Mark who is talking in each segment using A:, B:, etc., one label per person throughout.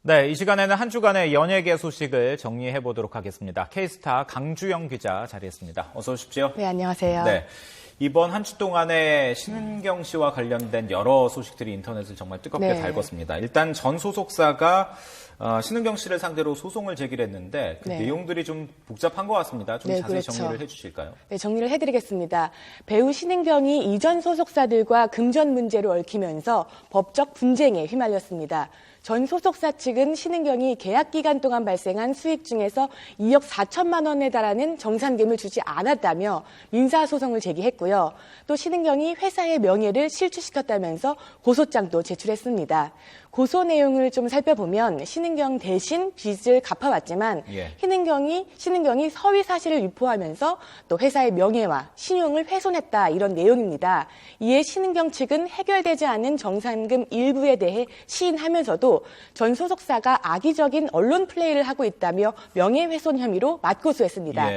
A: 네, 이 시간에는 한 주간의 연예계 소식을 정리해 보도록 하겠습니다. K스타 강주영 기자 자리했습니다. 어서 오십시오.
B: 네, 안녕하세요.
A: 네, 이번 한 주 동안에 신은경 씨와 관련된 여러 소식들이 인터넷을 정말 뜨겁게 달궜습니다. 일단 전 소속사가 신은경 씨를 상대로 소송을 제기했는데 그 내용들이 좀 복잡한 것 같습니다. 좀 자세히 정리를 해주실까요?
B: 네, 정리를 해드리겠습니다. 배우 신은경이 이전 소속사들과 금전 문제로 얽히면서 법적 분쟁에 휘말렸습니다. 전 소속사 측은 신은경이 계약 기간 동안 발생한 수익 중에서 2억 4천만 원에 달하는 정산금을 주지 않았다며 민사소송을 제기했고요. 또 신은경이 회사의 명예를 실추시켰다면서 고소장도 제출했습니다. 고소 내용을 좀 살펴보면 신은경 대신 빚을 갚아왔지만 신은경이 서위 사실을 유포하면서 또 회사의 명예와 신용을 훼손했다 이런 내용입니다. 이에 신은경 측은 해결되지 않은 정산금 일부에 대해 시인하면서도 전 소속사가 악의적인 언론 플레이를 하고 있다며 명예훼손 혐의로 맞고소했습니다.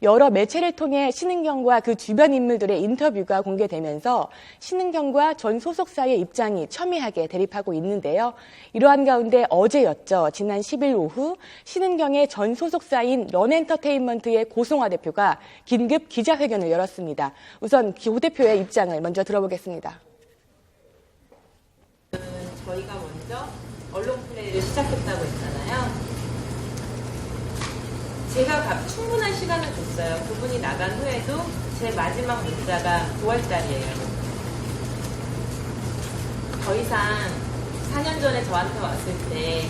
B: 여러 매체를 통해 신은경과 그 주변 인물들의 인터뷰가 공개되면서 신은경과 전 소속사의 입장이 첨예하게 대립하고 있는데요. 이러한 가운데 어제였죠. 지난 10일 오후 신은경의 전 소속사인 런엔터테인먼트의 고송화 대표가 긴급 기자회견을 열었습니다. 우선 고 대표의 입장을 먼저 들어보겠습니다.
C: 저희가 먼저 언론 플레이를 시작했다고 했잖아요. 제가 충분한 시간을 줬어요. 그분이 나간 후에도 제 마지막 문자가 9월달이에요. 더 이상 4년 전에 저한테 왔을 때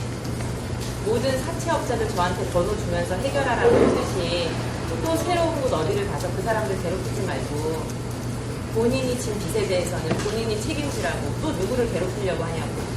C: 모든 사채업자들 저한테 번호 주면서 해결하라고 했듯이 또 새로운 곳 어디를 가서 그 사람들 괴롭히지 말고 본인이 진 빚에 대해서는 본인이 책임지라고 또 누구를 괴롭히려고 하냐고.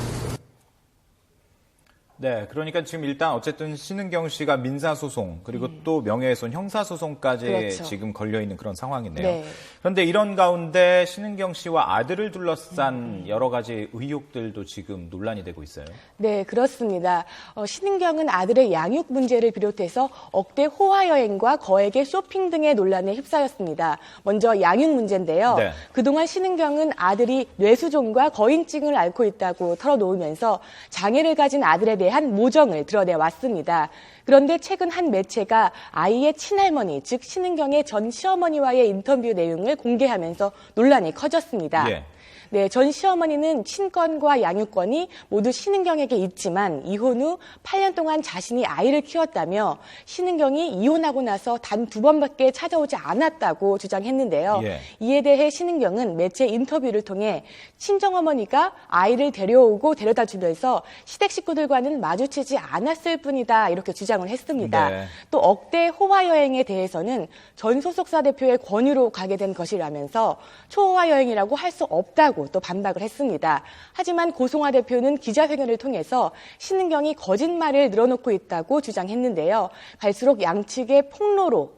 A: 네, 그러니까 지금 일단 어쨌든 신은경 씨가 민사소송 그리고 또 명예훼손 형사소송까지 지금 걸려있는 그런 상황이네요. 그런데 이런 가운데 신은경 씨와 아들을 둘러싼 여러 가지 의혹들도 지금 논란이 되고 있어요. 네,
B: 그렇습니다. 신은경은 아들의 양육 문제를 비롯해서 억대 호화여행과 거액의 쇼핑 등의 논란에 휩싸였습니다. 먼저 양육 문제인데요. 그동안 신은경은 아들이 뇌수종과 거인증을 앓고 있다고 털어놓으면서 장애를 가진 아들에 대한 모정을 드러내왔습니다. 그런데 최근 한 매체가 아이의 친할머니, 즉 신은경의 전 시어머니와의 인터뷰 내용을 공개하면서 논란이 커졌습니다. 네, 전 시어머니는 친권과 양육권이 모두 신은경에게 있지만 이혼 후 8년 동안 자신이 아이를 키웠다며 신은경이 이혼하고 나서 단 2번밖에 찾아오지 않았다고 주장했는데요. 이에 대해 신은경은 매체 인터뷰를 통해 친정어머니가 아이를 데려오고 데려다 주면서 시댁 식구들과는 마주치지 않았을 뿐이다 이렇게 주장을 했습니다. 또 억대 호화여행에 대해서는 전 소속사 대표의 권유로 가게 된 것이라면서 초호화여행이라고 할 수 없다고 또 반박을 했습니다. 하지만 고송화 대표는 기자회견을 통해서 신은경이 거짓말을 늘어놓고 있다고 주장했는데요. 갈수록 양측의 폭로로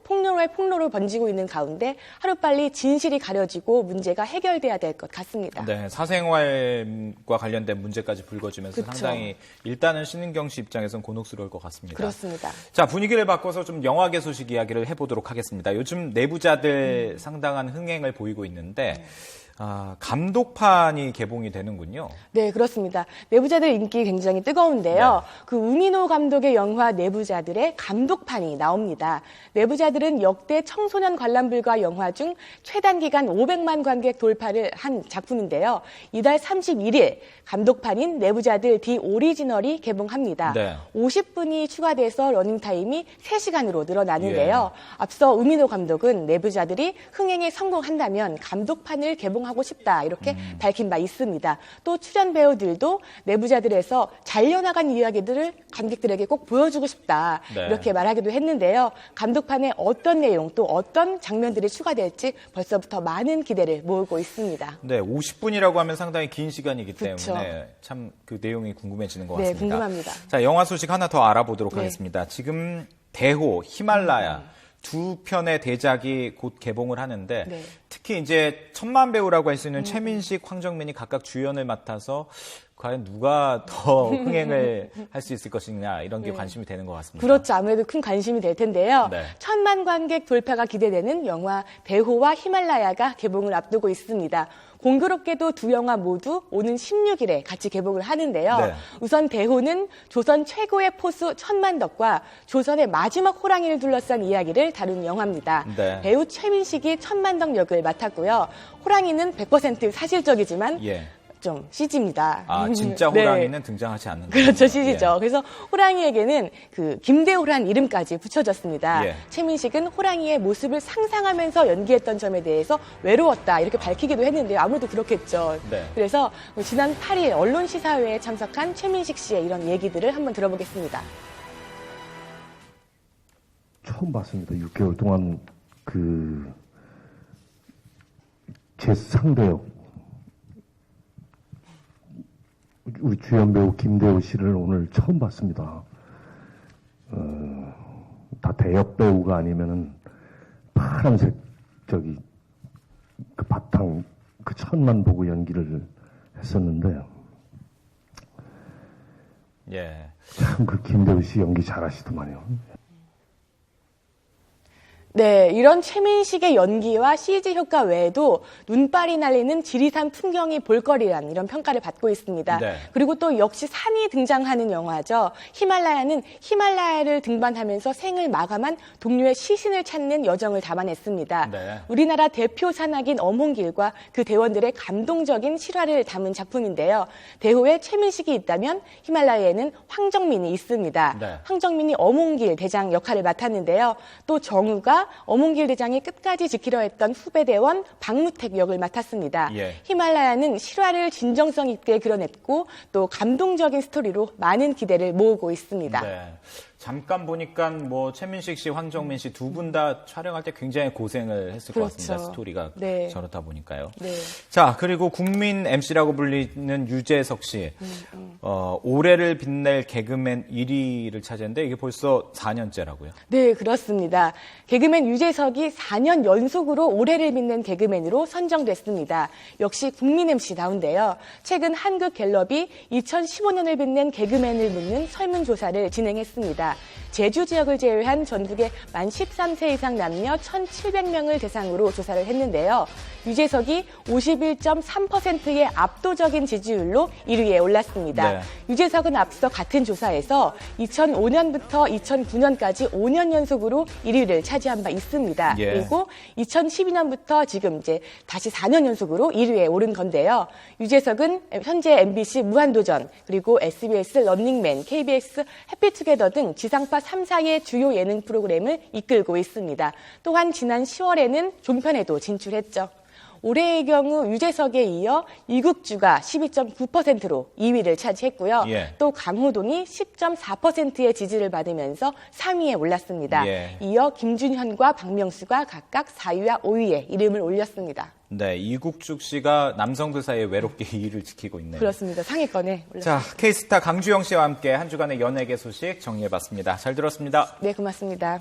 B: 번지고 있는 가운데 하루빨리 진실이 가려지고 문제가 해결돼야 될 것 같습니다.
A: 네, 사생활과 관련된 문제까지 불거지면서 상당히 일단은 신은경 씨 입장에서는 곤혹스러울 것 같습니다.
B: 그렇습니다.
A: 자, 분위기를 바꿔서 좀 영화계 소식 이야기를 해보도록 하겠습니다. 요즘 내부자들 상당한 흥행을 보이고 있는데 감독판이 개봉이 되는군요. 네,
B: 그렇습니다. 내부자들 인기 굉장히 뜨거운데요. 그 우민호 감독의 영화 내부자들의 감독판이 나옵니다. 내부자들은 역대 청소년 관람불가 영화 중 최단기간 500만 관객 돌파를 한 작품인데요. 이달 31일 감독판인 내부자들 디 오리지널이 개봉합니다. 50분이 추가돼서 러닝타임이 3시간으로 늘어나는데요. 앞서 우민호 감독은 내부자들이 흥행에 성공한다면 감독판을 개봉하고 싶다 이렇게 밝힌 바 있습니다. 또 출연 배우들도 내부자들에서 잘려나간 이야기들을 관객들에게 꼭 보여주고 싶다 이렇게 말하기도 했는데요. 감독판에 어떤 내용 또 어떤 장면들이 추가될지 벌써부터 많은 기대를 모으고 있습니다.
A: 네, 50분이라고 하면 상당히 긴 시간이기 때문에 참 그 내용이 궁금해지는 것 같습니다.
B: 네, 궁금합니다.
A: 자, 영화 소식 하나 더 알아보도록 하겠습니다. 지금 대호, 히말라야 두 편의 대작이 곧 개봉을 하는데 특히 이제 천만 배우라고 할 수 있는 최민식, 황정민이 각각 주연을 맡아서 과연 누가 더 흥행을 할 수 있을 것이냐 이런 게 관심이 되는 것 같습니다.
B: 그렇죠. 아무래도 큰 관심이 될 텐데요. 1000만 관객 돌파가 기대되는 영화 대호와 히말라야가 개봉을 앞두고 있습니다. 공교롭게도 두 영화 모두 오는 16일에 같이 개봉을 하는데요.
A: 네.
B: 우선 대호는 조선 최고의 포수 천만덕과 조선의 마지막 호랑이를 둘러싼 이야기를 다룬 영화입니다.
A: 네.
B: 배우 최민식이 천만덕 역을 맡았고요. 호랑이는 100% 사실적이지만
A: 예.
B: 좀 CG입니다.
A: 아, 진짜
B: 네.
A: 호랑이는 등장하지 않는
B: 그렇죠, CG죠.
A: 예.
B: 그래서 호랑이에게는 그 김대호란 이름까지 붙여졌습니다.
A: 예.
B: 최민식은 호랑이의 모습을 상상하면서 연기했던 점에 대해서 외로웠다 이렇게 밝히기도 했는데요. 아무도 그렇겠죠.
A: 네.
B: 그래서 지난 8일 언론시사회에 참석한 최민식 씨의 이런 얘기들을 한번 들어보겠습니다.
D: 처음 봤습니다. 6개월 동안 제 상대역 우리 주연 배우 김대호 씨를 오늘 처음 봤습니다. 다 대역 배우가 아니면은 파란색 그 바탕 그 천만 보고 연기를 했었는데
A: 예.
D: 참 그 김대호 씨 연기 잘하시더만요.
B: 네, 이런 최민식의 연기와 CG 효과 외에도 눈발이 날리는 지리산 풍경이 볼거리란 이런 평가를 받고 있습니다.
A: 네.
B: 그리고 또 역시 산이 등장하는 영화죠. 히말라야는 히말라야를 등반하면서 생을 마감한 동료의 시신을 찾는 여정을 담아냈습니다.
A: 네.
B: 우리나라 대표 산악인 엄홍길과 그 대원들의 감동적인 실화를 담은 작품인데요. 대호에 최민식이 있다면 히말라야에는 황정민이 있습니다.
A: 네.
B: 황정민이 엄홍길 대장 역할을 맡았는데요. 또 정우가 엄홍길 대장이 끝까지 지키려 했던 후배대원 박무택 역을 맡았습니다.
A: 예.
B: 히말라야는 실화를 진정성 있게 그려냈고 또 감동적인 스토리로 많은 기대를 모으고 있습니다.
A: 네. 잠깐 보니까 뭐 최민식 씨, 황정민 씨 두 분 다 촬영할 때 굉장히 고생을 했을 것
B: 그렇죠.
A: 같습니다. 스토리가
B: 네.
A: 저렇다 보니까요.
B: 네.
A: 자, 그리고 국민 MC라고 불리는 유재석 씨. 올해를 빛낼 개그맨 1위를 차지했는데 이게 벌써 4년째라고요.
B: 네, 그렇습니다. 개그맨 유재석이 4년 연속으로 올해를 빛낸 개그맨으로 선정됐습니다. 역시 국민 MC다운데요. 최근 한국갤럽이 2015년을 빛낸 개그맨을 묻는 설문조사를 진행했습니다. 제주 지역을 제외한 전국의 만 13세 이상 남녀 1,700명을 대상으로 조사를 했는데요. 유재석이 51.3%의 압도적인 지지율로 1위에 올랐습니다.
A: 네.
B: 유재석은 앞서 같은 조사에서 2005년부터 2009년까지 5년 연속으로 1위를 차지한 바 있습니다.
A: 예.
B: 그리고 2012년부터 지금 이제 다시 4년 연속으로 1위에 오른 건데요. 유재석은 현재 MBC 무한도전, 그리고 SBS 런닝맨, KBS 해피투게더 등 지상파 3사의 주요 예능 프로그램을 이끌고 있습니다. 또한 지난 10월에는 종편에도 진출했죠. 올해의 경우 유재석에 이어 이국주가 12.9%로 2위를 차지했고요.
A: 예.
B: 또 강호동이 10.4%의 지지를 받으면서 3위에 올랐습니다.
A: 예.
B: 이어 김준현과 박명수가 각각 4위와 5위에 이름을 올렸습니다.
A: 네, 이국죽 씨가 남성들 사이에 외롭게 2위를 지키고 있네요.
B: 그렇습니다. 상위권에 올랐습니다.
A: 자, K스타 강주영 씨와 함께 한 주간의 연예계 소식 정리해봤습니다. 잘 들었습니다.
B: 네, 고맙습니다.